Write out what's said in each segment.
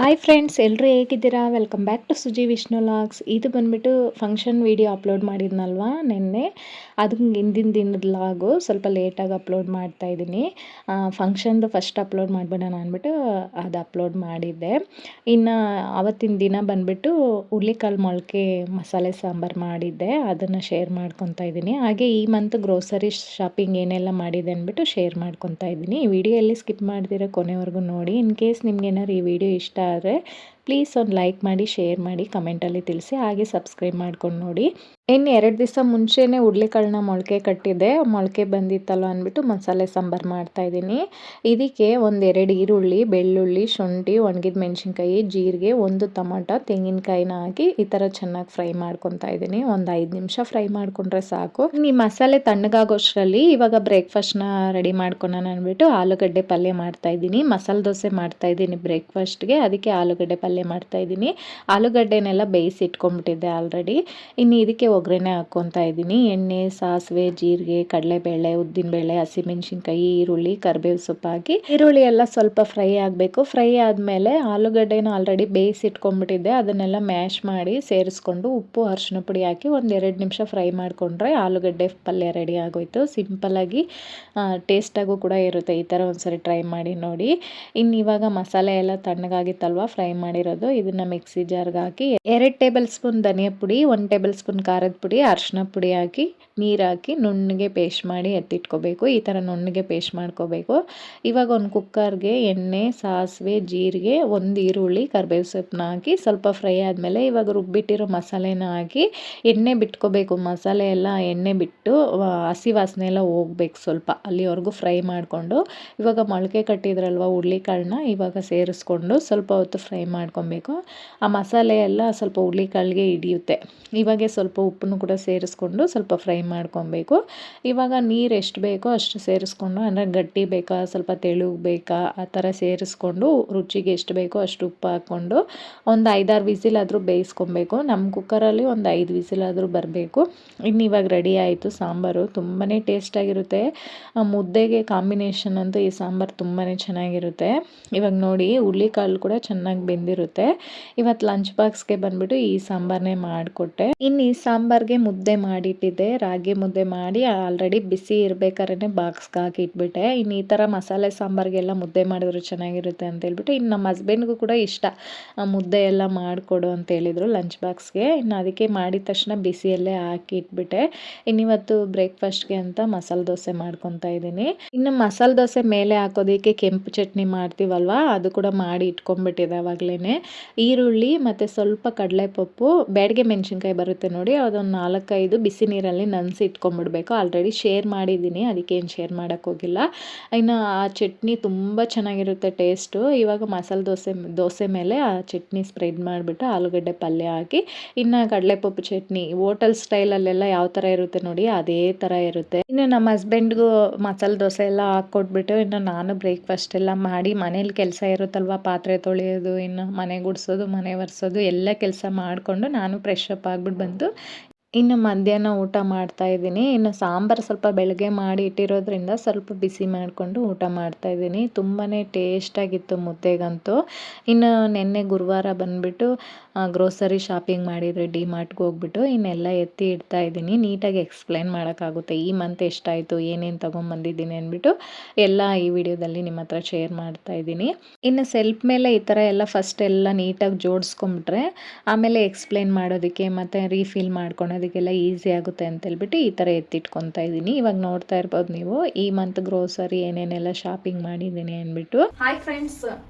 Hi friends, ಎಲ್ಲರೂ ಹೇಗಿದ್ದೀರಾ? Welcome back to Suji Vishnu logs. ಇದು ಬಂದುಬಿಟ್ಟು ಫಂಕ್ಷನ್ ವೀಡಿಯೋ ಅಪ್ಲೋಡ್ ಮಾಡಿದ್ನಲ್ವಾ ನಿನ್ನೆ, ಅದು ಹಿಂದಿನ ದಿನದ ಲಾಗು. ಸ್ವಲ್ಪ ಲೇಟಾಗಿ ಅಪ್ಲೋಡ್ ಮಾಡ್ತಾಯಿದ್ದೀನಿ. ಫಂಕ್ಷನ್ದು ಫಸ್ಟ್ ಅಪ್ಲೋಡ್ ಮಾಡಿಬಿಡೋಣ ಅಂದ್ಬಿಟ್ಟು ಅದು ಅಪ್ಲೋಡ್ ಮಾಡಿದ್ದೆ. ಇನ್ನು ಆವತ್ತಿನ ದಿನ ಬಂದುಬಿಟ್ಟು ಹುರುಳಿಕಾಳು ಮೊಳಕೆ ಮಸಾಲೆ ಸಾಂಬಾರು ಮಾಡಿದ್ದೆ, ಅದನ್ನು ಶೇರ್ ಮಾಡ್ಕೊತಾ ಇದ್ದೀನಿ. ಹಾಗೆ ಈ ಮಂತ್ ಗ್ರೋಸರಿ ಶಾಪಿಂಗ್ ಏನೆಲ್ಲ ಮಾಡಿದೆ ಅಂದ್ಬಿಟ್ಟು ಶೇರ್ ಮಾಡ್ಕೊತಾ ಇದ್ದೀನಿ. ಈ ವಿಡಿಯೋ ಎಲ್ಲಿ ಸ್ಕಿಪ್ ಮಾಡ್ದಿರೋ ಕೊನೆವರೆಗೂ ನೋಡಿ. ಇನ್ ಕೇಸ್ ನಿಮ್ಗೆ ಏನಾದ್ರು ಈ ವಿಡಿಯೋ ಇಷ್ಟ ಆದರೆ ಪ್ಲೀಸ್ ಒಂದು ಲೈಕ್ ಮಾಡಿ, ಶೇರ್ ಮಾಡಿ, ಕಮೆಂಟಲ್ಲಿ ತಿಳಿಸಿ. ಹಾಗೆ ಸಬ್ಸ್ಕ್ರೈಬ್ ಮಾಡ್ಕೊಂಡು ನೋಡಿ. ಇನ್ನು 2 ದಿವಸ ಮುಂಚೆನೇ ಹುರುಳಿಕಾಳನ್ನ ಮೊಳಕೆ ಕಟ್ಟಿದ್ದೆ. ಮೊಳಕೆ ಬಂದಿತ್ತಲ್ಲ ಅಂದ್ಬಿಟ್ಟು ಮಸಾಲೆ ಸಾಂಬಾರು ಮಾಡ್ತಾಯಿದ್ದೀನಿ. ಇದಕ್ಕೆ 1-2 ಈರುಳ್ಳಿ, ಬೆಳ್ಳುಳ್ಳಿ, ಶುಂಠಿ, ಒಣಗಿದ ಮೆಣಸಿನ್ಕಾಯಿ, ಜೀರಿಗೆ, 1 ಟೊಮಟೊ, ತೆಂಗಿನಕಾಯಿನ ಹಾಕಿ ಈ ಥರ ಚೆನ್ನಾಗಿ ಫ್ರೈ ಮಾಡ್ಕೊತಾ ಇದ್ದೀನಿ. ಒಂದು 5 ನಿಮಿಷ ಫ್ರೈ ಮಾಡಿಕೊಂಡ್ರೆ ಸಾಕು. ಈ ಮಸಾಲೆ ತಣ್ಣಗಾಗೋಷ್ಟರಲ್ಲಿ ಇವಾಗ ಬ್ರೇಕ್ಫಾಸ್ಟ್ನ ರೆಡಿ ಮಾಡ್ಕೊಳೋಣ ಅಂದ್ಬಿಟ್ಟು ಆಲೂಗಡ್ಡೆ ಪಲ್ಯ ಮಾಡ್ತಾಯಿದ್ದೀನಿ. ಮಸಾಲೆ ದೋಸೆ ಮಾಡ್ತಾಯಿದ್ದೀನಿ ಬ್ರೇಕ್ಫಾಸ್ಟ್ಗೆ, ಅದಕ್ಕೆ ಆಲೂಗಡ್ಡೆ ಪಲ್ಯ ಮಾಡ್ತಾಯಿದ್ದೀನಿ. ಆಲೂಗಡ್ಡೆನೆಲ್ಲ ಬೇಯಿಸಿ ಇಟ್ಕೊಂಡ್ಬಿಟ್ಟಿದ್ದೆ ಆಲ್ರೆಡಿ. ಇನ್ನು ಇದಕ್ಕೆ ಒಗ್ಗರಣೆ ಹಾಕ್ಕೊತಾ ಇದ್ದೀನಿ. ಎಣ್ಣೆ, ಸಾಸಿವೆ, ಜೀರಿಗೆ, ಕಡಲೆಬೇಳೆ, ಉದ್ದಿನಬೇಳೆ, ಹಸಿಮೆಣಸಿನ್ಕಾಯಿ, ಈರುಳ್ಳಿ, ಕರಿಬೇವು ಸೊಪ್ಪು ಹಾಕಿ ಈರುಳ್ಳಿ ಎಲ್ಲ ಸ್ವಲ್ಪ ಫ್ರೈ ಆಗಬೇಕು. ಫ್ರೈ ಆದಮೇಲೆ ಆಲೂಗಡ್ಡೆನ ಆಲ್ರೆಡಿ ಬೇಯಿಸಿ ಇಟ್ಕೊಂಡ್ಬಿಟ್ಟಿದ್ದೆ, ಅದನ್ನೆಲ್ಲ ಮ್ಯಾಶ್ ಮಾಡಿ ಸೇರಿಸ್ಕೊಂಡು ಉಪ್ಪು, ಅರಿಶಿನ ಪುಡಿ ಹಾಕಿ 1-2 ನಿಮಿಷ ಫ್ರೈ ಮಾಡಿಕೊಂಡ್ರೆ ಆಲೂಗಡ್ಡೆ ಪಲ್ಯ ರೆಡಿ ಆಗೋಯ್ತು. ಸಿಂಪಲ್ಲಾಗಿ ಟೇಸ್ಟಾಗೂ ಕೂಡ ಇರುತ್ತೆ. ಈ ಥರ ಒಂದ್ಸರಿ ಟ್ರೈ ಮಾಡಿ ನೋಡಿ. ಇನ್ನು ಇವಾಗ ಮಸಾಲೆ ಎಲ್ಲ ತಣ್ಣಗಾಗಿತ್ತಲ್ವ ಫ್ರೈ ಮಾಡಿರೋದು, ಇದನ್ನು ಮಿಕ್ಸಿ ಜಾರ್ಗೆ ಹಾಕಿ 2 ಟೇಬಲ್ ಸ್ಪೂನ್ ಧನಿಯಾ ಪುಡಿ, 1 ಟೇಬಲ್ ಸ್ಪೂನ್ ಖಾರದ ಪುಡಿ, ಅರಿಶಿನ ಪುಡಿ ಹಾಕಿ ನೀರು ಹಾಕಿ ನುಣ್ಣಗೆ ಪೇಸ್ಟ್ ಮಾಡಿ ಎತ್ತಿಟ್ಕೋಬೇಕು. ಈ ಥರ ನುಣ್ಣಗೆ ಪೇಸ್ಟ್ ಮಾಡ್ಕೋಬೇಕು. ಇವಾಗ ಒಂದು ಕುಕ್ಕರ್ಗೆ ಎಣ್ಣೆ, ಸಾಸಿವೆ, ಜೀರಿಗೆ, 1 ಈರುಳ್ಳಿ, ಕರಿಬೇವು ಸೊಪ್ಪನ್ನ ಹಾಕಿ ಸ್ವಲ್ಪ ಫ್ರೈ ಆದಮೇಲೆ ಇವಾಗ ರುಬ್ಬಿಟ್ಟಿರೋ ಮಸಾಲೆನ ಹಾಕಿ ಎಣ್ಣೆ ಬಿಟ್ಕೋಬೇಕು. ಮಸಾಲೆ ಎಲ್ಲ ಎಣ್ಣೆ ಬಿಟ್ಟು ಹಸಿ ವಾಸನೆ ಎಲ್ಲ ಹೋಗ್ಬೇಕು. ಸ್ವಲ್ಪ ಅಲ್ಲಿವರೆಗೂ ಫ್ರೈ ಮಾಡಿಕೊಂಡು ಇವಾಗ ಮೊಳಕೆ ಕಟ್ಟಿದ್ರಲ್ವ ಹುರುಳಿಕಾಳನ್ನ ಇವಾಗ ಸೇರಿಸ್ಕೊಂಡು ಸ್ವಲ್ಪ ಹೊತ್ತು ಫ್ರೈ ಮಾಡ್ಕೊಬೇಕು. ಆ ಮಸಾಲೆ ಎಲ್ಲ ಸ್ವಲ್ಪ ಹುರುಳಿಕಾಳಿಗೆ ಹಿಡಿಯುತ್ತೆ. ಇವಾಗೆ ಸ್ವಲ್ಪ ಉಪ್ಪನ್ನು ಕೂಡ ಸೇರಿಸ್ಕೊಂಡು ಸ್ವಲ್ಪ ಫ್ರೈ ಮಾಡ್ಕೊಬೇಕು. ಇವಾಗ ನೀರು ಎಷ್ಟು ಬೇಕೋ ಅಷ್ಟು ಸೇರಿಸ್ಕೊಂಡು, ಅಂದರೆ ಗಟ್ಟಿ ಬೇಕಾ ಸ್ವಲ್ಪ ತೆಳು ಬೇಕಾ ಆ ಥರ ಸೇರಿಸ್ಕೊಂಡು ರುಚಿಗೆ ಎಷ್ಟು ಬೇಕೋ ಅಷ್ಟು ಉಪ್ಪು ಹಾಕ್ಕೊಂಡು ಒಂದು 5-6 ವಿಸಿಲಾದರೂ ಬೇಯಿಸ್ಕೊಬೇಕು. ನಮ್ಮ ಕುಕ್ಕರಲ್ಲಿ ಒಂದು 5 ವಿಸಿಲಾದರೂ ಬರಬೇಕು. ಇನ್ನು ಇವಾಗ ರೆಡಿ ಆಯಿತು ಸಾಂಬಾರು. ತುಂಬಾ ಟೇಸ್ಟಾಗಿರುತ್ತೆ. ಮುದ್ದೆಗೆ ಕಾಂಬಿನೇಷನ್ ಅಂತೂ ಈ ಸಾಂಬಾರು ತುಂಬಾ ಚೆನ್ನಾಗಿರುತ್ತೆ. ಇವಾಗ ನೋಡಿ ಹುರುಳಿಕಾಳು ಕೂಡ ಚೆನ್ನಾಗಿ ಬೆಂದಿರುತ್ತೆ. ಇವತ್ತು ಲಂಚ್ ಬಾಕ್ಸ್ಗೆ ಬಂದುಬಿಟ್ಟು ಈ ಸಾಂಬಾರನ್ನೇ ಮಾಡಿಕೊಟ್ಟೆ. ಇನ್ನು ಈ ಸಾಂಬಾರಿಗೆ ಮುದ್ದೆ ಮಾಡಿಟ್ಟಿದ್ದೆ, ರಾಗಿ ಮುದ್ದೆ ಮಾಡಿ ಆಲ್ರೆಡಿ ಬಿಸಿ ಇರಬೇಕಾದ್ರೆ ಬಾಕ್ಸ್ಗೆ ಹಾಕಿ ಇಟ್ಬಿಟ್ಟೆ. ಇನ್ನು ಈ ಥರ ಮಸಾಲೆ ಸಾಂಬಾರಿಗೆಲ್ಲ ಮುದ್ದೆ ಮಾಡಿದ್ರು ಚೆನ್ನಾಗಿರುತ್ತೆ ಅಂತೇಳ್ಬಿಟ್ಟು, ಇನ್ನು ನಮ್ಮ ಹಸ್ಬೆಂಡ್ಗೂ ಕೂಡ ಇಷ್ಟ ಮುದ್ದೆ ಎಲ್ಲ ಮಾಡಿಕೊಡು ಅಂತೇಳಿದರು ಲಂಚ್ ಬಾಕ್ಸ್ಗೆ. ಇನ್ನು ಅದಕ್ಕೆ ಮಾಡಿದ ತಕ್ಷಣ ಬಿಸಿಯಲ್ಲೇ ಹಾಕಿ ಇಟ್ಬಿಟ್ಟೆ. ಇನ್ನಿವತ್ತು ಬ್ರೇಕ್ಫಾಸ್ಟ್ಗೆ ಅಂತ ಮಸಾಲೆ ದೋಸೆ ಮಾಡ್ಕೊತಾ ಇದ್ದೀನಿ. ಇನ್ನು ಮಸಾಲೆ ದೋಸೆ ಮೇಲೆ ಹಾಕೋದಕ್ಕೆ ಕೆಂಪು ಚಟ್ನಿ ಮಾಡ್ತೀವಲ್ವ, ಅದು ಕೂಡ ಮಾಡಿ ಇಟ್ಕೊಂಡ್ಬಿಟ್ಟಿದೆ ಆವಾಗಲೇ. ಈರುಳ್ಳಿ ಮತ್ತು ಸ್ವಲ್ಪ ಕಡಲೆಪಪ್ಪು, ಬ್ಯಾಡಗೆ ಮೆಣಸಿನ್ಕಾಯಿ ಬರುತ್ತೆ ನೋಡಿ, ಅದೊಂದು 4-5 ಬಿಸಿ ನೀರಲ್ಲಿ ನೆನೆಸಿ ಇಟ್ಕೊಂಡ್ಬಿಡ್ಬೇಕು. ಆಲ್ರೆಡಿ ಶೇರ್ ಮಾಡಿದ್ದೀನಿ, ಅದಕ್ಕೇನು ಶೇರ್ ಮಾಡೋಕ್ಕೋಗಿಲ್ಲ. ಇನ್ನು ಆ ಚಟ್ನಿ ತುಂಬ ಚೆನ್ನಾಗಿರುತ್ತೆ ಟೇಸ್ಟು. ಇವಾಗ ಮಸಾಲೆ ದೋಸೆ ಮೇಲೆ ಆ ಚಟ್ನಿ ಸ್ಪ್ರೆಡ್ ಮಾಡಿಬಿಟ್ಟು ಆಲೂಗಡ್ಡೆ ಪಲ್ಯ ಹಾಕಿ, ಇನ್ನು ಕಡಲೆಪಪ್ಪು ಚಟ್ನಿ ಹೋಟೆಲ್ ಸ್ಟೈಲಲ್ಲೆಲ್ಲ ಯಾವ ಥರ ಇರುತ್ತೆ ನೋಡಿ ಅದೇ ಥರ ಇರುತ್ತೆ. ಇನ್ನು ನಮ್ಮ ಹಸ್ಬೆಂಡ್ಗೂ ಮಸಾಲೆ ದೋಸೆ ಎಲ್ಲ ಹಾಕ್ಕೊಟ್ಬಿಟ್ಟು ಇನ್ನು ನಾನು ಬ್ರೇಕ್ಫಾಸ್ಟ್ ಎಲ್ಲ ಮಾಡಿ, ಮನೇಲಿ ಕೆಲಸ ಇರುತ್ತಲ್ವ, ಪಾತ್ರೆ ತೊಳೆಯೋದು, ಇನ್ನು ಮನೆ ಗುಡಿಸೋದು, ಮನೆ ಒರೆಸೋದು ಎಲ್ಲ ಕೆಲಸ ಮಾಡಿಕೊಂಡು ನಾನು ಫ್ರೆಶ್ ಅಪ್ ಆಗಿಬಿಟ್ಟು ಬಂದು ಇನ್ನು ಮಧ್ಯಾಹ್ನ ಊಟ ಮಾಡ್ತಾಯಿದ್ದೀನಿ. ಇನ್ನು ಸಾಂಬಾರು ಸ್ವಲ್ಪ ಬೆಳಗ್ಗೆ ಮಾಡಿ ಇಟ್ಟಿರೋದ್ರಿಂದ ಸ್ವಲ್ಪ ಬಿಸಿ ಮಾಡಿಕೊಂಡು ಊಟ ಮಾಡ್ತಾಯಿದ್ದೀನಿ. ತುಂಬಾ ಟೇಸ್ಟಾಗಿತ್ತು ಮುದ್ದೆಗಂತೂ. ಇನ್ನು ನಿನ್ನೆ ಗುರುವಾರ ಬಂದುಬಿಟ್ಟು ಗ್ರೋಸರಿ ಶಾಪಿಂಗ್ ಮಾಡಿದರೆ ಡಿ-ಮಾರ್ಟ್ಗೆ ಹೋಗ್ಬಿಟ್ಟು ಇನ್ನೆಲ್ಲ ಎತ್ತಿ ಇಡ್ತಾಯಿದ್ದೀನಿ. ನೀಟಾಗಿ ಎಕ್ಸ್ಪ್ಲೇನ್ ಮಾಡೋಕ್ಕಾಗುತ್ತೆ ಈ ಮಂತ್ ಎಷ್ಟಾಯಿತು, ಏನೇನು ತೊಗೊಂಬಂದಿದ್ದೀನಿ ಅಂದ್ಬಿಟ್ಟು ಎಲ್ಲ ಈ ವಿಡಿಯೋದಲ್ಲಿ ನಿಮ್ಮ ಹತ್ರ ಶೇರ್ ಮಾಡ್ತಾಯಿದ್ದೀನಿ. ಇನ್ನು ಸೆಲ್ಫ್ ಮೇಲೆ ಈ ಥರ ಎಲ್ಲ ಫಸ್ಟ್ ಎಲ್ಲ ನೀಟಾಗಿ ಜೋಡಿಸ್ಕೊಂಬಿಟ್ರೆ ಆಮೇಲೆ ಎಕ್ಸ್ಪ್ಲೇನ್ ಮಾಡೋದಕ್ಕೆ ಮತ್ತು ರೀಫಿಲ್ ಮಾಡ್ಕೊಳೋದಕ್ಕೆಲ್ಲ ಈಸಿ ಆಗುತ್ತೆ ಅಂತೇಳ್ಬಿಟ್ಟು ಈ ಥರ ಎತ್ತಿಟ್ಕೊತಾ ಇದ್ದೀನಿ. ಇವಾಗ ನೋಡ್ತಾ ಇರ್ಬೋದು ನೀವು ಈ ಮಂತ್ ಗ್ರೋಸರಿ ಏನೇನೆಲ್ಲ ಶಾಪಿಂಗ್ ಮಾಡಿದ್ದೀನಿ ಅಂದ್ಬಿಟ್ಟು. ಹಾಯ್ ಫ್ರೆಂಡ್ಸ್,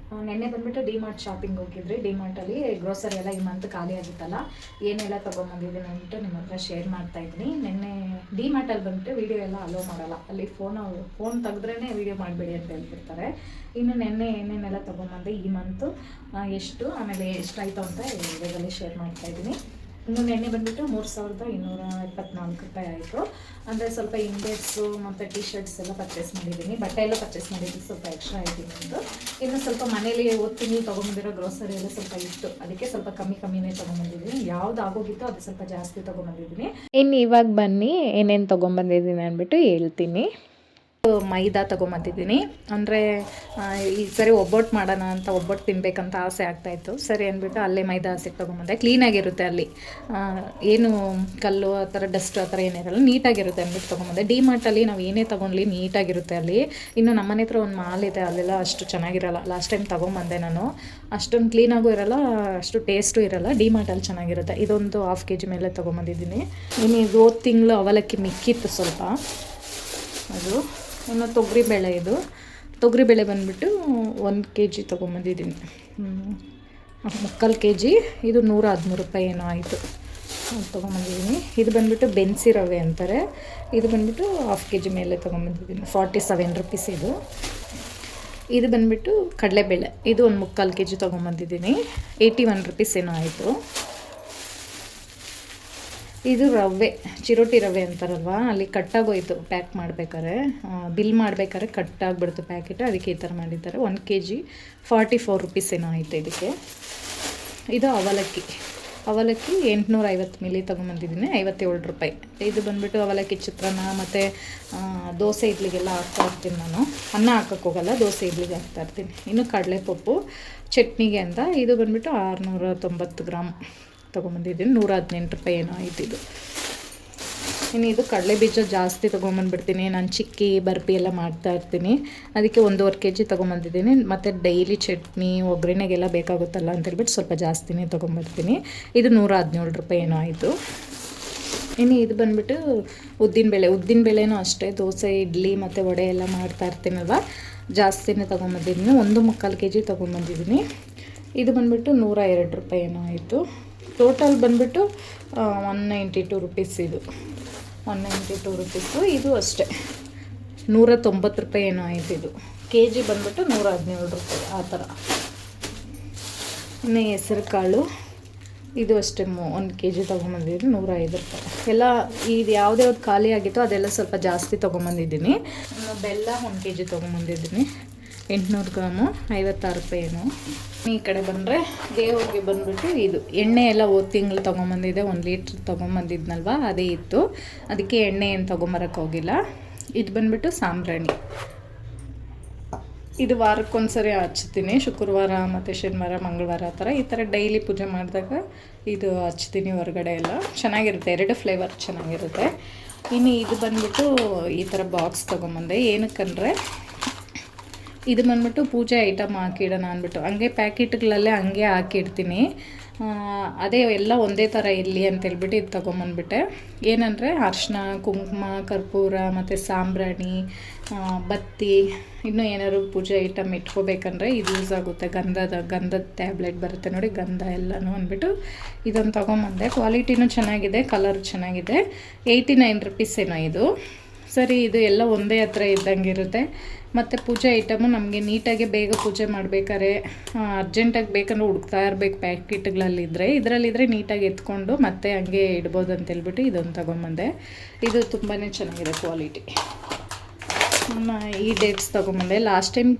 ನೆನ್ನೆ ಬಂದುಬಿಟ್ಟು ಡಿ-ಮಾರ್ಟ್ ಶಾಪಿಂಗ್ ಹೋಗಿದ್ರಿ. ಡಿ-ಮಾರ್ಟಲ್ಲಿ ಗ್ರೋಸರಿ ಎಲ್ಲ ಈ ಮಂತ್ ಖಾಲಿ ಆಗುತ್ತಲ್ಲ, ಏನೆಲ್ಲ ತೊಗೊಂಬಂದಿದ್ದೀನಿ ಅಂದ್ಬಿಟ್ಟು ನಿಮ್ಮ ಹತ್ರ ಶೇರ್ ಮಾಡ್ತಾ ಇದ್ದೀನಿ. ನೆನ್ನೆ ಡಿ-ಮಾರ್ಟಲ್ಲಿ ಬಂದುಬಿಟ್ಟು ವೀಡಿಯೋ ಎಲ್ಲ ಅಲೋ ಮಾಡಲ್ಲ, ಅಲ್ಲಿ ಫೋನ್ ತೆಗೆದ್ರೇ ವೀಡಿಯೋ ಮಾಡಬೇಡಿ ಅಂತ ಹೇಳ್ತಿರ್ತಾರೆ. ಇನ್ನು ನೆನ್ನೆ ಏನೇನೆಲ್ಲ ತೊಗೊಂಬಂದೆ, ಈ ಮಂತು ಎಷ್ಟು, ಆಮೇಲೆ ಎಷ್ಟಾಯಿತು ಅಂತ ಈ ವಿಡಿಯೋದಲ್ಲಿ ಶೇರ್ ಮಾಡ್ತಾಯಿದ್ದೀನಿ. ಇನ್ನು ನೆನ್ನೆ ಬಂದುಬಿಟ್ಟು 3224 ರೂಪಾಯಿ ಆಯಿತು. ಅಂದರೆ ಸ್ವಲ್ಪ ಇಂಡೇಟ್ಸು ಮತ್ತು ಟಿ ಶರ್ಟ್ಸ್ ಎಲ್ಲ ಪರ್ಚೇಸ್ ಮಾಡಿದ್ದೀನಿ. ಬಟ್ಟೆ ಎಲ್ಲ ಪರ್ಚೇಸ್ ಮಾಡಿದ್ದೀನಿ, ಸ್ವಲ್ಪ ಎಕ್ಸ್ಟ್ರಾ ಆಯಿತು ಅಂತ. ಇನ್ನು ಸ್ವಲ್ಪ ಮನೇಲಿ ಓದ್ತೀನಿ ತೊಗೊಂಬಂದಿರೋ ಗ್ರೋಸರಿ ಎಲ್ಲ ಸ್ವಲ್ಪ ಇತ್ತು, ಅದಕ್ಕೆ ಸ್ವಲ್ಪ ಕಮ್ಮಿನೇ ತೊಗೊಂಬಂದಿದ್ದೀನಿ. ಯಾವ್ದು ಆಗೋಗಿತ್ತು ಅದು ಸ್ವಲ್ಪ ಜಾಸ್ತಿ ತೊಗೊಂಬಂದಿದ್ದೀನಿ. ಇನ್ನು ಇವಾಗ ಬನ್ನಿ ಏನೇನು ತೊಗೊಂಬಂದಿದ್ದೀನಿ ಅಂದ್ಬಿಟ್ಟು ಹೇಳ್ತೀನಿ. ಮೈದಾ ತೊಗೊಂಬಂದಿದ್ದೀನಿ. ಅಂದರೆ ಈ ಸರಿ ಒಬ್ಬಟ್ಟು ಮಾಡೋಣ ಅಂತ, ಒಬ್ಬಟ್ಟು ತಿನ್ನಬೇಕಂತ ಆಸೆ ಆಗ್ತಾಯಿತ್ತು. ಸರಿ ಅಂದ್ಬಿಟ್ಟು ಅಲ್ಲೇ ಮೈದಾ ಹಸಿಟ್ಟು ತೊಗೊಂಬಂದೆ. ಕ್ಲೀನಾಗಿರುತ್ತೆ ಅಲ್ಲಿ, ಏನು ಕಲ್ಲು ಆ ಥರ ಡಸ್ಟ್ ಆ ಥರ ಏನಿರಲ್ಲ, ನೀಟಾಗಿರುತ್ತೆ ಅಂದ್ಬಿಟ್ಟು ತೊಗೊಂಬಂದೆ. ಡಿ-ಮಾರ್ಟಲ್ಲಿ ನಾವು ಏನೇ ತೊಗೊಂಡ್ಲಿ ನೀಟಾಗಿರುತ್ತೆ ಅಲ್ಲಿ. ಇನ್ನು ನಮ್ಮನೆ ಹತ್ರ ಒಂದು ಮಾಲ್ ಇದೆ, ಅಲ್ಲೆಲ್ಲ ಅಷ್ಟು ಚೆನ್ನಾಗಿರಲ್ಲ. ಲಾಸ್ಟ್ ಟೈಮ್ ತೊಗೊಂಬಂದೆ ನಾನು, ಅಷ್ಟೊಂದು ಕ್ಲೀನಾಗೂ ಇರಲ್ಲ, ಅಷ್ಟು ಟೇಸ್ಟು ಇರಲ್ಲ. ಡಿ-ಮಾರ್ಟಲ್ಲಿ ಚೆನ್ನಾಗಿರುತ್ತೆ. ಇದೊಂದು 1/2 kg ಮೇಲೆ ತೊಗೊಂಬಂದಿದ್ದೀನಿ. ಇನ್ನು ಇದು ಹೋದ ತಿಂಗಳು ಅವಲಕ್ಕಿ ಮಿಕ್ಕಿತ್ತು ಸ್ವಲ್ಪ, ಅದು. ಇನ್ನು ತೊಗರಿಬೇಳೆ, ಇದು ತೊಗರಿಬೇಳೆ ಬಂದುಬಿಟ್ಟು 1 kg ತೊಗೊಂಬಂದಿದ್ದೀನಿ. 3/4 kg, ಇದು 113 ರೂಪಾಯಿ ಏನೋ ಆಯಿತು, ತೊಗೊಂಬಂದಿದ್ದೀನಿ. ಇದು ಬಂದುಬಿಟ್ಟು ಬೆನ್ಸಿ ರವೆ ಅಂತಾರೆ, ಇದು ಬಂದುಬಿಟ್ಟು 1/2 kg ಮೇಲೆ ತೊಗೊಂಬಂದಿದ್ದೀನಿ. 47 ರುಪೀಸ್ ಇದು. ಇದು ಬಂದುಬಿಟ್ಟು ಕಡಲೆಬೇಳೆ, ಇದು ಒಂದು 3/4 kg ತೊಗೊಂಬಂದಿದ್ದೀನಿ. 81 ರುಪೀಸ್ ಏನೋ ಆಯಿತು. ಇದು ರವೆ, ಚಿರೋಟಿ ರವೆ ಅಂತಾರಲ್ವ, ಅಲ್ಲಿ ಕಟ್ಟಾಗೋಯ್ತು ಪ್ಯಾಕ್ ಮಾಡ್ಬೇಕಾದ್ರೆ, ಬಿಲ್ ಮಾಡ್ಬೇಕಾದ್ರೆ ಕಟ್ಟಾಗ್ಬಿಡ್ತು ಪ್ಯಾಕೆಟ್, ಅದಕ್ಕೆ ಈ ಥರ ಮಾಡಿದ್ದಾರೆ. 1 kg 44 ರುಪೀಸ್ ಏನೋ ಆಯಿತು ಇದಕ್ಕೆ. ಇದು ಅವಲಕ್ಕಿ 850 ಮಿಲಿ ತೊಗೊಂಬಂದಿದ್ದೀನಿ, 57 ರೂಪಾಯಿ. ಇದು ಬಂದುಬಿಟ್ಟು ಅವಲಕ್ಕಿ ಚಿತ್ರಾನ್ನ ಮತ್ತು ದೋಸೆ ಇಡ್ಲಿಗೆಲ್ಲ ಹಾಕ್ತಾಯಿರ್ತೀನಿ ನಾನು. ಅನ್ನ ಹಾಕೋಕ್ಕೆ ಹೋಗಲ್ಲ, ದೋಸೆ ಇಡ್ಲಿಗೆ ಹಾಕ್ತಾಯಿರ್ತೀನಿ. ಇನ್ನು ಕಡಲೆಪಪ್ಪು ಚಟ್ನಿಗೆ ಅಂತ, ಇದು ಬಂದುಬಿಟ್ಟು 690 ಗ್ರಾಮ್ ತೊಗೊಂಬಂದಿದ್ದೀನಿ, 118 ರೂಪಾಯಿ ಏನೋ ಆಯ್ತು ಇದು. ಇನ್ನು ಇದು ಕಡಲೆ ಬೀಜ ಜಾಸ್ತಿ ತೊಗೊಂಬಂದ್ಬಿಡ್ತೀನಿ ನಾನು, ಚಿಕ್ಕಿ ಬರ್ಫಿ ಎಲ್ಲ ಮಾಡ್ತಾಯಿರ್ತೀನಿ, ಅದಕ್ಕೆ 1.5 kg ತೊಗೊಂಬಂದಿದ್ದೀನಿ. ಮತ್ತು ಡೈಲಿ ಚಟ್ನಿ ಒಗ್ಗರಣೆಗೆಲ್ಲ ಬೇಕಾಗುತ್ತಲ್ಲ ಅಂತೇಳ್ಬಿಟ್ಟು ಸ್ವಲ್ಪ ಜಾಸ್ತಿನೇ ತೊಗೊಂಬರ್ತೀನಿ. ಇದು 117 ರೂಪಾಯಿ ಏನೋ ಆಯಿತು. ಇನ್ನು ಇದು ಬಂದುಬಿಟ್ಟು ಉದ್ದಿನಬೇಳೆನೂ ಅಷ್ಟೇ, ದೋಸೆ ಇಡ್ಲಿ ಮತ್ತು ವಡೆ ಎಲ್ಲ ಮಾಡ್ತಾಯಿರ್ತೀನಲ್ವ, ಜಾಸ್ತಿನೇ ತೊಗೊಂಬಂದಿದ್ದೀನಿ. 1.25 kg ತೊಗೊಂಬಂದಿದ್ದೀನಿ. ಇದು ಬಂದುಬಿಟ್ಟು 102 ರೂಪಾಯಿ ಏನೋ ಆಯಿತು. ಟೋಟಲ್ ಬಂದುಬಿಟ್ಟು 192 ರುಪೀಸ್ ಇದು, 192 ರುಪೀಸು. ಇದು ಅಷ್ಟೇ 190 ರೂಪಾಯಿ ಏನೋ ಆಯಿತು. ಇದು kg ಬಂದುಬಿಟ್ಟು 117 ರೂಪಾಯಿ ಆ ಥರ. ಇನ್ನು ಹೆಸರು ಕಾಳು, ಇದು ಅಷ್ಟೇ 1 kg ತೊಗೊಂಬಂದಿದ್ದೀನಿ, 105 ರೂಪಾಯಿ. ಎಲ್ಲ ಇದು ಯಾವುದೇ ಖಾಲಿ ಆಗಿತ್ತು ಅದೆಲ್ಲ ಸ್ವಲ್ಪ ಜಾಸ್ತಿ ತೊಗೊಂಬಂದಿದ್ದೀನಿ. ಇನ್ನು ಬೆಲ್ಲ 1 kg ತೊಗೊಂಬಂದಿದ್ದೀನಿ, 800 ಗ್ರಾಮು, 56 ರೂಪಾಯಿ ಏನು. ಈ ಕಡೆ ಬಂದರೆ ದೇವ್ರಿಗೆ ಬಂದುಬಿಟ್ಟು ಇದು ಎಣ್ಣೆ ಎಲ್ಲ ಹೋದ ತಿಂಗಳು ತೊಗೊಂಬಂದಿದ್ದೆ, 1 ಲೀಟ್ರ್ ತೊಗೊಂಬಂದಿದ್ನಲ್ವ, ಅದೇ ಇತ್ತು, ಅದಕ್ಕೆ ಎಣ್ಣೆ ಏನು ತೊಗೊಂಬರಕ್ಕೆ ಹೋಗಿಲ್ಲ. ಇದು ಬಂದುಬಿಟ್ಟು ಸಾಂಬ್ರಾಣಿ, ಇದು ವಾರಕ್ಕೊಂದ್ಸರಿ ಹಚ್ತೀನಿ, ಶುಕ್ರವಾರ ಮತ್ತು ಶನಿವಾರ ಮಂಗಳವಾರ ಆ ಥರ, ಈ ಥರ ಡೈಲಿ ಪೂಜೆ ಮಾಡಿದಾಗ ಇದು ಹಚ್ತೀನಿ ಹೊರಗಡೆ ಎಲ್ಲ. ಚೆನ್ನಾಗಿರುತ್ತೆ, 2 ಫ್ಲೇವರ್ ಚೆನ್ನಾಗಿರುತ್ತೆ. ಇನ್ನು ಇದು ಬಂದುಬಿಟ್ಟು ಈ ಥರ ಬಾಕ್ಸ್ ತೊಗೊಂಬಂದೆ, ಏನಕ್ಕಂದರೆ ಇದು ಬಂದುಬಿಟ್ಟು ಪೂಜೆ ಐಟಮ್ ಹಾಕಿಡೋಣ ಅಂದ್ಬಿಟ್ಟು, ಹಂಗೆ ಪ್ಯಾಕೆಟ್ಗಳಲ್ಲೇ ಹಂಗೆ ಹಾಕಿಡ್ತೀನಿ, ಅದೇ ಎಲ್ಲ ಒಂದೇ ಥರ ಇರಲಿ ಅಂತೇಳ್ಬಿಟ್ಟು ಇದು ತೊಗೊಂಬಂದ್ಬಿಟ್ಟೆ. ಏನಂದರೆ ಅರಿಶಿನ, ಕುಂಕುಮ, ಕರ್ಪೂರ ಮತ್ತು ಸಾಂಬ್ರಾಣಿ, ಬತ್ತಿ, ಇನ್ನೂ ಏನಾದ್ರು ಪೂಜೆ ಐಟಮ್ ಇಟ್ಕೋಬೇಕಂದ್ರೆ ಇದು ಯೂಸ್ ಆಗುತ್ತೆ. ಗಂಧದ ಟ್ಯಾಬ್ಲೆಟ್ ಬರುತ್ತೆ ನೋಡಿ, ಗಂಧ ಎಲ್ಲನೂ ಅಂದ್ಬಿಟ್ಟು ಇದೊಂದು ತೊಗೊಂಬಂದೆ. ಕ್ವಾಲಿಟಿನೂ ಚೆನ್ನಾಗಿದೆ, ಕಲರ್ ಚೆನ್ನಾಗಿದೆ. 89 ರುಪೀಸ್ ಏನೋ ಇದು. ಸರಿ, ಇದು ಎಲ್ಲ ಒಂದೇ ಹತ್ರ ಇದ್ದಂಗೆ ಇರುತ್ತೆ. ಮತ್ತು ಪೂಜೆ ಐಟಮು ನಮಗೆ ನೀಟಾಗಿ ಬೇಗ ಪೂಜೆ ಮಾಡಬೇಕಾದ್ರೆ ಅರ್ಜೆಂಟಾಗಿ ಬೇಕಂದ್ರೆ ಹುಡುಕ್ತಾ ಇರಬೇಕು ಪ್ಯಾಕೆಟ್ಗಳಲ್ಲಿದ್ದರೆ, ಇದರಲ್ಲಿದ್ದರೆ ನೀಟಾಗಿ ಎತ್ಕೊಂಡು ಮತ್ತೆ ಹಂಗೆ ಇಡ್ಬೋದು ಅಂತೇಳ್ಬಿಟ್ಟು ಇದೊಂದು ತೊಗೊಂಬಂದೆ. ಇದು ತುಂಬಾ ಚೆನ್ನಾಗಿದೆ ಕ್ವಾಲಿಟಿ. ಈ ಡೇಟ್ಸ್ ತೊಗೊಂಬಂದೆ. ಲಾಸ್ಟ್ ಟೈಮ್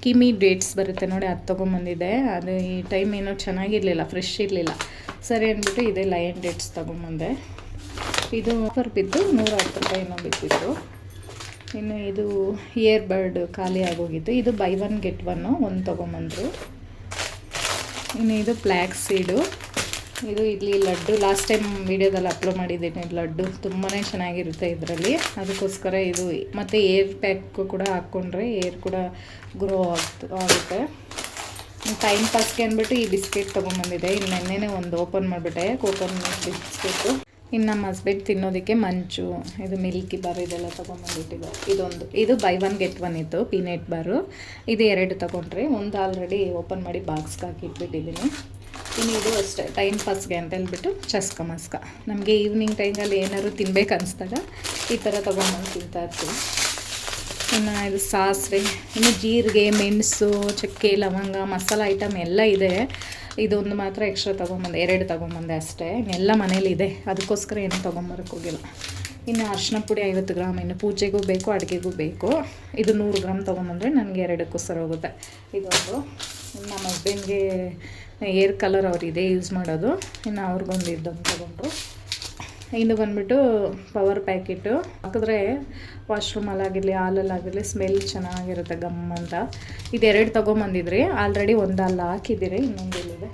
ಕಿಮಿ ಡೇಟ್ಸ್ ಬರುತ್ತೆ ನೋಡಿ, ಅದು ತೊಗೊಂಬಂದಿದ್ದೆ. ಅದು ಈ ಟೈಮ್ ಏನೋ ಚೆನ್ನಾಗಿರಲಿಲ್ಲ, ಫ್ರೆಶ್ ಇರಲಿಲ್ಲ. ಸರಿ ಅಂದ್ಬಿಟ್ಟು ಇದೇ ಲಯನ್ ಡೇಟ್ಸ್ ತೊಗೊಂಬಂದೆ. ಇದು ಆಫರ್ ಬಿದ್ದು 110 ರೂಪಾಯಿ ಏನೋ ಬಿದ್ದಿತ್ತು. ಇನ್ನು ಇದು ಇಯರ್ ಬರ್ಡ್ ಖಾಲಿ ಆಗೋಗಿತ್ತು, ಇದು ಬೈ 1 get 1 ಒಂದು ತೊಗೊಂಬಂದರು. ಇನ್ನು ಇದು ಫ್ಲ್ಯಾಕ್ ಸೀಡು, ಇದು ಇಲ್ಲಿ ಲಡ್ಡು ಲಾಸ್ಟ್ ಟೈಮ್ ವೀಡಿಯೋದಲ್ಲಿ ಅಪ್ಲೋಡ್ ಮಾಡಿದ್ದೀನಿ. ಲಡ್ಡು ತುಂಬಾ ಚೆನ್ನಾಗಿರುತ್ತೆ ಇದರಲ್ಲಿ, ಅದಕ್ಕೋಸ್ಕರ ಇದು. ಮತ್ತು ಏರ್ ಪ್ಯಾಕ್ ಕೂಡ ಹಾಕ್ಕೊಂಡ್ರೆ ಏರ್ ಕೂಡ ಗ್ರೋ ಆಗುತ್ತೆ. ಟೈಮ್ ಪಾಸ್ಗೆ ಅಂದ್ಬಿಟ್ಟು ಈ ಬಿಸ್ಕೆಟ್ ತೊಗೊಂಬಂದಿದೆ. ಇನ್ನು ನೆನ್ನೆನೇ ಒಂದು ಓಪನ್ ಮಾಡಿಬಿಟ್ಟೆ, ಕೋಕೋನಟ್ ಬಿಸ್ಕೆಟು. ಇನ್ನು ನಮ್ಮ ಹಸ್ಬೆಂಡ್ ತಿನ್ನೋದಕ್ಕೆ ಮಂಚು, ಇದು ಮಿಲ್ಕಿ ಬಾರ್ ಇದೆಲ್ಲ ತೊಗೊಂಬಂದಿಟ್ಟಿದ್ದಾರೆ. ಇದು ಬೈ 1 get 1 ಇತ್ತು, ಪೀನಟ್ ಬಾರು. ಇದು 2 ತೊಗೊಂಡ್ರೆ, ಒಂದು ಆಲ್ರೆಡಿ ಓಪನ್ ಮಾಡಿ ಬಾಕ್ಸ್ಗೆ ಹಾಕಿ ಇಟ್ಬಿಟ್ಟಿದ್ದೀನಿ. ಇನ್ನು ಇದು ಅಷ್ಟೇ ಟೈಮ್ ಪಾಸ್ಗೆ ಅಂತ ಹೇಳ್ಬಿಟ್ಟು ಚಸ್ಕ ಮಸ್ಕ, ನಮಗೆ ಈವ್ನಿಂಗ್ ಟೈಮಲ್ಲಿ ಏನಾದ್ರು ತಿನ್ಬೇಕು ಅನಿಸ್ದಾಗ ಈ ಥರ ತೊಗೊಂಬಂದು ತಿಂತಾಯಿರ್ತೀವಿ. ಇನ್ನು ಇದು ಸಾಸಿವೆ, ಇನ್ನು ಜೀರಿಗೆ, ಮೆಣಸು, ಚಕ್ಕೆ, ಲವಂಗ, ಮಸಾಲ ಐಟಮ್ ಎಲ್ಲ ಇದೆ. ಇದೊಂದು ಮಾತ್ರ ಎಕ್ಸ್ಟ್ರಾ ತೊಗೊಂಬಂದೆ, 2 ತೊಗೊಂಬಂದೆ ಅಷ್ಟೇ. ಇನ್ನೆಲ್ಲ ಮನೇಲಿದೆ, ಅದಕ್ಕೋಸ್ಕರ ಏನು ತೊಗೊಂಬರಕ್ಕೆ ಹೋಗಿಲ್ಲ. ಇನ್ನು ಅರಿಶಿನ ಪುಡಿ 50 ಗ್ರಾಮ್, ಇನ್ನು ಪೂಜೆಗೂ ಬೇಕು, ಅಡುಗೆಗೂ ಬೇಕು. ಇದು 100 ಗ್ರಾಮ್ ತೊಗೊಂಬಂದರೆ ನನಗೆ 2ಕ್ಕೂ ಸರಿ ಹೋಗುತ್ತೆ. ಇದೊಂದು ನಮ್ಮ ಹಸ್ಬೆಂಡ್ಗೆ ಏರ್ ಕಲರ್ ಅವ್ರು ಇದೇ ಯೂಸ್ ಮಾಡೋದು. ಇನ್ನು ಅವ್ರಿಗೊಂದು ಇದೊಂದು ತೊಗೊಂಡ್ರು. ಇನ್ನು ಬಂದ್ಬಿಟ್ಟು ಪವರ್ ಪ್ಯಾಕೆಟು ಹಾಕಿದ್ರೆ ವಾಶ್ರೂಮಲ್ಲಾಗಿರಲಿ ಹಾಲಲ್ಲಾಗಿರಲಿ ಸ್ಮೆಲ್ ಚೆನ್ನಾಗಿರುತ್ತೆ ಗಮ್ ಅಂತ. ಇದೆರಡು ತೊಗೊಂಬಂದಿದ್ರಿ, ಆಲ್ರೆಡಿ ಒಂದು ಅಲ್ಲಿ ಹಾಕಿದ್ದೀರಿ, ಇನ್ನೊಂದು ಇಲ್ಲಿದೆ.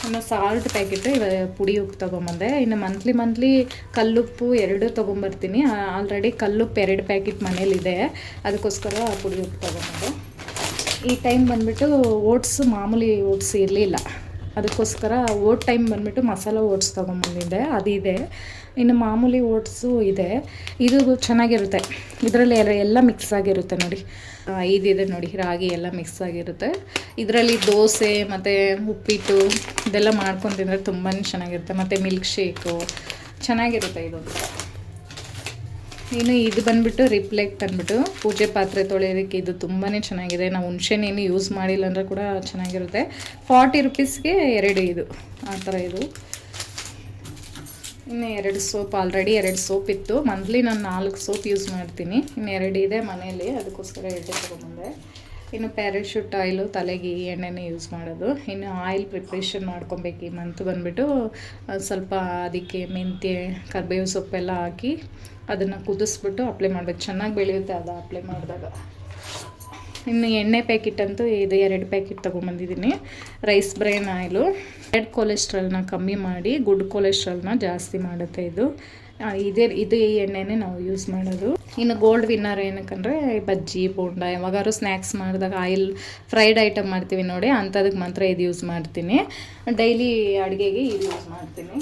ಇನ್ನು ಸಾಲ್ಟ್ ಪ್ಯಾಕೆಟು ಪುಡಿ ಉಪ್ಪು ತೊಗೊಂಬಂದೆ. ಇನ್ನು ಮಂತ್ಲಿ ಕಲ್ಲುಪ್ಪು 2 ತೊಗೊಂಬರ್ತೀನಿ. ಆಲ್ರೆಡಿ ಕಲ್ಲುಪ್ಪು 2 ಪ್ಯಾಕೆಟ್ ಮನೇಲಿದೆ, ಅದಕ್ಕೋಸ್ಕರ ಪುಡಿ ಉಪ್ಪು ತೊಗೊಂಬಂದೆ. ಈ ಟೈಮ್ ಬಂದುಬಿಟ್ಟು ಓಟ್ಸ್, ಮಾಮೂಲಿ ಓಟ್ಸ್ ಇರಲಿಲ್ಲ, ಅದಕ್ಕೋಸ್ಕರ ಟೈಮ್ ಬಂದುಬಿಟ್ಟು ಮಸಾಲ ಓಟ್ಸ್ ತೊಗೊಂಬಂದಿದ್ದೆ, ಅದಿದೆ. ಇನ್ನು ಮಾಮೂಲಿ ಓಟ್ಸು ಇದೆ. ಇದು ಚೆನ್ನಾಗಿರುತ್ತೆ, ಇದರಲ್ಲಿ ಎಲ್ಲ ಮಿಕ್ಸ್ ಆಗಿರುತ್ತೆ ನೋಡಿ. ಇದಿದೆ ನೋಡಿ, ರಾಗಿ ಎಲ್ಲ ಮಿಕ್ಸ್ ಆಗಿರುತ್ತೆ. ಇದರಲ್ಲಿ ದೋಸೆ ಮತ್ತು ಉಪ್ಪಿಟ್ಟು ಇದೆಲ್ಲ ಮಾಡ್ಕೊಂಡು ತಿಂದರೆ ತುಂಬಾ ಚೆನ್ನಾಗಿರುತ್ತೆ. ಮತ್ತು ಮಿಲ್ಕ್ ಶೇಕು ಚೆನ್ನಾಗಿರುತ್ತೆ ಇದು. ಇನ್ನು ಇದು ಬಂದುಬಿಟ್ಟು ರಿಫ್ಲೆಕ್ಟ್ ಅಂದ್ಬಿಟ್ಟು ಪೂಜೆ ಪಾತ್ರೆ ತೊಳೆಯೋದಕ್ಕೆ ಇದು ತುಂಬಾ ಚೆನ್ನಾಗಿದೆ. ನಾವು ಹುಣ್ಸೆನೇನು ಯೂಸ್ ಮಾಡಿಲ್ಲ ಅಂದರೆ ಕೂಡ ಚೆನ್ನಾಗಿರುತ್ತೆ. 40 ರುಪೀಸ್ಗೆ 2 ಇದು ಆ ಥರ ಇದು. ಇನ್ನು 2 ಸೋಪ್, ಆಲ್ರೆಡಿ 2 ಸೋಪ್ ಇತ್ತು. ಮಂತ್ಲಿ ನಾನು 4 ಸೋಪ್ ಯೂಸ್ ಮಾಡ್ತೀನಿ, ಇನ್ನು 2 ಇದೆ ಮನೆಯಲ್ಲಿ, ಅದಕ್ಕೋಸ್ಕರ 2 ತೊಗೊಂಬಂದೆ. ಇನ್ನು ಪ್ಯಾರಾಶೂಟ್ ಆಯಿಲು, ತಲೆಗೆ ಈ ಎಣ್ಣೆನೇ ಯೂಸ್ ಮಾಡೋದು. ಇನ್ನು ಆಯಿಲ್ ಪ್ರಿಪ್ರೇಷನ್ ಮಾಡ್ಕೊಬೇಕು ಈ ಮಂತ್ ಬಂದುಬಿಟ್ಟು. ಸ್ವಲ್ಪ ಅದಕ್ಕೆ ಮೆಂತ್ಯ, ಕರಿಬೇವು ಸೊಪ್ಪೆಲ್ಲ ಹಾಕಿ ಅದನ್ನು ಕುದಿಸ್ಬಿಟ್ಟು ಅಪ್ಲೈ ಮಾಡಬೇಕು, ಚೆನ್ನಾಗಿ ಬೆಳೆಯುತ್ತೆ ಅದು ಅಪ್ಲೈ ಮಾಡಿದಾಗ. ಇನ್ನು ಎಣ್ಣೆ ಪ್ಯಾಕೆಟ್ ಅಂತೂ ಇದು 2 ಪ್ಯಾಕೆಟ್ ತೊಗೊಂಬಂದಿದ್ದೀನಿ. ರೈಸ್ ಬ್ರೈನ್ ಆಯಿಲು ಬ್ಯಾಡ್ ಕೊಲೆಸ್ಟ್ರಾಲ್ನ ಕಮ್ಮಿ ಮಾಡಿ ಗುಡ್ ಕೊಲೆಸ್ಟ್ರಾಲ್ನ ಜಾಸ್ತಿ ಮಾಡುತ್ತೆ ಇದು. ಇದು ಈ ಎಣ್ಣೆನೇ ನಾವು ಯೂಸ್ ಮಾಡೋದು. ಇನ್ನು gold winner ಏನಕ್ಕಂದರೆ bajji bonda ಯಾವಾಗಾದ್ರು snacks ಮಾಡಿದಾಗ ಆಯಿಲ್ ಫ್ರೈಡ್ ಐಟಮ್ ಮಾಡ್ತೀವಿ ನೋಡಿ, ಅಂಥದಕ್ಕೆ ಮಾತ್ರ ಇದು ಯೂಸ್ ಮಾಡ್ತೀನಿ. ಡೈಲಿ ಅಡುಗೆಗೆ ಇದು ಯೂಸ್ ಮಾಡ್ತೀನಿ.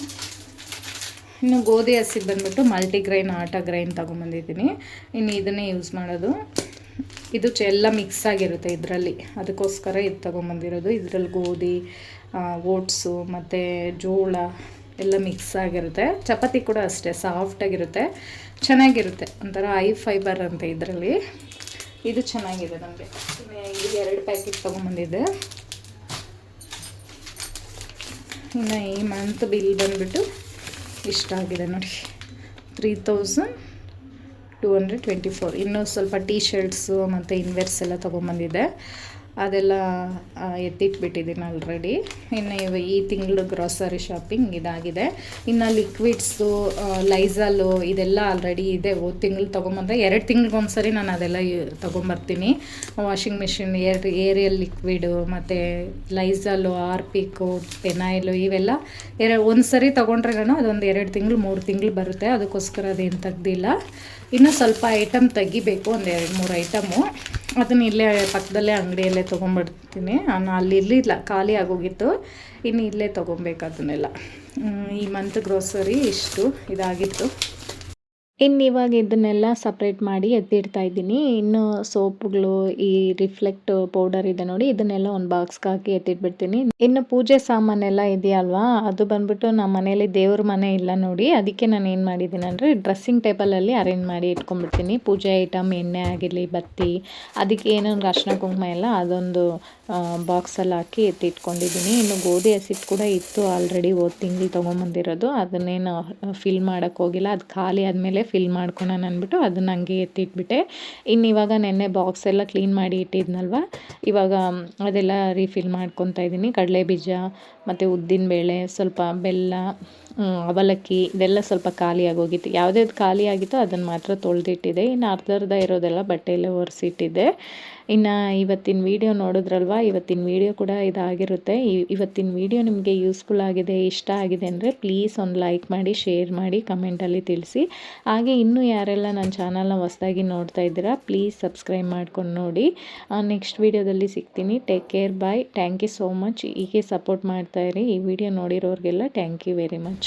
ಇನ್ನು ಗೋಧಿ ಹಸಿಗೆ ಬಂದುಬಿಟ್ಟು ಮಲ್ಟಿಗ್ರೈನ್ ಆಟ ಗ್ರೈನ್ ತೊಗೊಂಬಂದಿದ್ದೀನಿ. ಇನ್ನು ಇದನ್ನೇ ಯೂಸ್ ಮಾಡೋದು. ಇದು ಎಲ್ಲ ಮಿಕ್ಸ್ ಆಗಿರುತ್ತೆ ಇದರಲ್ಲಿ, ಅದಕ್ಕೋಸ್ಕರ ಇದು ತೊಗೊಂಬಂದಿರೋದು. ಇದರಲ್ಲಿ ಗೋಧಿ, ಓಟ್ಸು ಮತ್ತು ಜೋಳ ಎಲ್ಲ ಮಿಕ್ಸ್ ಆಗಿರುತ್ತೆ. ಚಪಾತಿ ಕೂಡ ಅಷ್ಟೇ ಸಾಫ್ಟಾಗಿರುತ್ತೆ, ಚೆನ್ನಾಗಿರುತ್ತೆ, ಒಂಥರ ಹೈ ಫೈಬರ್ ಅಂತ ಇದರಲ್ಲಿ. ಇದು ಚೆನ್ನಾಗಿದೆ ನಮಗೆ. ಇದು 2 ಪ್ಯಾಕೆಟ್ ತೊಗೊಂಬಂದಿದ್ದೆ. ಇನ್ನು ಈ ಮಂತ್ ಬಿಲ್ ಬಂದುಬಿಟ್ಟು ಇಷ್ಟ ಆಗಿದೆ ನೋಡಿ, 3224. ಇನ್ನೂ ಸ್ವಲ್ಪ ಟೀ ಶರ್ಟ್ಸು ಮತ್ತು ಇನ್ವೇರ್ಸ್ ಎಲ್ಲ ತೊಗೊಂಬಂದಿದ್ದೆ, ಅದೆಲ್ಲ ಎತ್ತಿಟ್ಬಿಟ್ಟಿದ್ದೀನಿ ಆಲ್ರೆಡಿ. ಇನ್ನು ಈ ತಿಂಗಳು ಗ್ರಾಸರಿ ಶಾಪಿಂಗ್ ಇದಾಗಿದೆ. ಇನ್ನು ಲಿಕ್ವಿಡ್ಸು, ಲೈಝಾಲು ಇದೆಲ್ಲ ಆಲ್ರೆಡಿ ಇದೆ. ಹೋದ ತಿಂಗಳು ತೊಗೊಂಬಂದೆ, 2 ತಿಂಗಳಿಗೊಂದ್ಸರಿ ನಾನು ಅದೆಲ್ಲ ತೊಗೊಂಬರ್ತೀನಿ. ವಾಷಿಂಗ್ ಮಿಷಿನ್, ಏರಿಯಲ್ ಲಿಕ್ವಿಡು ಮತ್ತು ಲೈಝಾಲು, ಆರ್ಪಿಕು, ಪೆನಾಯಿಲು ಇವೆಲ್ಲ ಒಂದು ಸರಿ ತೊಗೊಂಡ್ರೆ ಅದೊಂದು 2 ತಿಂಗಳು 3 ತಿಂಗಳು ಬರುತ್ತೆ, ಅದಕ್ಕೋಸ್ಕರ ಅದೇನು ತೆಗ್ದಿಲ್ಲ. ಇನ್ನೂ ಸ್ವಲ್ಪ ಐಟಮ್ ತೆಗಿಬೇಕು, ಒಂದು 2-3 ಐಟಮು. ಅದನ್ನು ಇಲ್ಲೇ ಪಕ್ಕದಲ್ಲೇ ಅಂಗಡಿಯಲ್ಲೇ ತೊಗೊಂಡ್ಬಿಡ್ತೀನಿ. ನಾನು ಅಲ್ಲಿ ಇರಲಿಲ್ಲ, ಖಾಲಿ ಆಗೋಗಿತ್ತು. ಇನ್ನು ಇಲ್ಲೇ ತೊಗೊಬೇಕು ಅದನ್ನೆಲ್ಲ. ಈ ಮಂತ್ ಗ್ರೋಸರಿ ಇಷ್ಟು ಇದಾಗಿತ್ತು. ಇನ್ನು ಇವಾಗ ಇದನ್ನೆಲ್ಲ ಸಪ್ರೇಟ್ ಮಾಡಿ ಎತ್ತಿಡ್ತಾ ಇದ್ದೀನಿ. ಇನ್ನು ಸೋಪ್ಗಳು, ಈ ರಿಫ್ಲೆಕ್ಟ್ ಪೌಡರ್ ಇದೆ ನೋಡಿ, ಇದನ್ನೆಲ್ಲ ಒಂದು ಬಾಕ್ಸ್ಗೆ ಹಾಕಿ ಎತ್ತಿಟ್ಬಿಡ್ತೀನಿ. ಇನ್ನು ಪೂಜೆ ಸಾಮಾನೆಲ್ಲ ಇದೆಯಲ್ವಾ, ಅದು ಬಂದ್ಬಿಟ್ಟು ನಮ್ಮ ಮನೇಲಿ ದೇವ್ರ ಮನೆ ಇಲ್ಲ ನೋಡಿ, ಅದಕ್ಕೆ ನಾನು ಏನು ಮಾಡಿದ್ದೀನಿ ಅಂದರೆ ಡ್ರೆಸ್ಸಿಂಗ್ ಟೇಬಲಲ್ಲಿ ಅರೇಂಜ್ ಮಾಡಿ ಇಟ್ಕೊಂಡ್ಬಿಡ್ತೀನಿ. ಪೂಜೆ ಐಟಮ್, ಎಣ್ಣೆ ಆಗಿರಲಿ, ಬತ್ತಿ, ಅದಕ್ಕೆ ಏನೊಂದು ಅರ್ಶಿನ ಕುಂಕುಮ ಎಲ್ಲ ಅದೊಂದು ಬಾಕ್ಸಲ್ಲಿ ಹಾಕಿ ಎತ್ತಿಟ್ಕೊಂಡಿದ್ದೀನಿ. ಇನ್ನು ಗೋಧಿ ಹಸಿಟ್ಟು ಕೂಡ ಇತ್ತು ಆಲ್ರೆಡಿ, ಹೋದ ತಿಂಗಳು ತೊಗೊಂಬಂದಿರೋದು. ಅದನ್ನೇನು ಫಿಲ್ ಮಾಡೋಕ್ಕೆ ಹೋಗಿಲ್ಲ, ಅದು ಖಾಲಿ ಆದಮೇಲೆ ಫಿಲ್ ಮಾಡ್ಕೊಳೋಣ ಅಂದ್ಬಿಟ್ಟು ಅದನ್ನು ಹಂಗೆ ಎತ್ತಿಟ್ಬಿಟ್ಟೆ. ಇನ್ನು ಇವಾಗ ನೆನ್ನೆ ಬಾಕ್ಸ್ ಎಲ್ಲ ಕ್ಲೀನ್ ಮಾಡಿ ಇಟ್ಟಿದ್ನಲ್ವ, ಇವಾಗ ಅದೆಲ್ಲ ರೀಫಿಲ್ ಮಾಡ್ಕೊತಾ ಇದ್ದೀನಿ. ಕಡಲೆ ಬೀಜ ಮತ್ತು ಉದ್ದಿನಬೇಳೆ, ಸ್ವಲ್ಪ ಬೆಲ್ಲ, ಅವಲಕ್ಕಿ ಇದೆಲ್ಲ ಸ್ವಲ್ಪ ಖಾಲಿ ಆಗೋಗಿತ್ತು. ಯಾವುದ್ಯಾವ್ದು ಖಾಲಿ ಆಗಿತ್ತೋ ಅದನ್ನು ಮಾತ್ರ ತೊಳೆದಿಟ್ಟಿದೆ. ಇನ್ನು ಅರ್ಧ ಇರೋದೆಲ್ಲ ಬಟ್ಟೆಯಲ್ಲೇ ಒರೆಸಿಟ್ಟಿದ್ದೆ. ಇನ್ನು ಇವತ್ತಿನ ವೀಡಿಯೋ ನೋಡಿದ್ರಲ್ವ, ಇವತ್ತಿನ ವೀಡಿಯೋ ಕೂಡ ಇದಾಗಿರುತ್ತೆ. ಇವತ್ತಿನ ವೀಡಿಯೋ ನಿಮಗೆ ಯೂಸ್ಫುಲ್ ಆಗಿದೆ, ಇಷ್ಟ ಆಗಿದೆ ಅಂದರೆ ಪ್ಲೀಸ್ ಒಂದು ಲೈಕ್ ಮಾಡಿ, ಶೇರ್ ಮಾಡಿ, ಕಮೆಂಟಲ್ಲಿ ತಿಳಿಸಿ. ಹಾಗೆ ಇನ್ನೂ ಯಾರೆಲ್ಲ ನನ್ನ ಚಾನಲ್ನ ಹೊಸದಾಗಿ ನೋಡ್ತಾ ಇದ್ದೀರಾ ಪ್ಲೀಸ್ ಸಬ್ಸ್ಕ್ರೈಬ್ ಮಾಡ್ಕೊಂಡು ನೋಡಿ. ನೆಕ್ಸ್ಟ್ ವೀಡಿಯೋದಲ್ಲಿ ಸಿಗ್ತೀನಿ. Take care, bye. Thank you so much. ಹೀಗೆ ಸಪೋರ್ಟ್ ಮಾಡ್ತಾಯಿರಿ. ಈ ವಿಡಿಯೋ ನೋಡಿರೋರಿಗೆಲ್ಲ ಥ್ಯಾಂಕ್ ಯು ವೆರಿ ಮಚ್.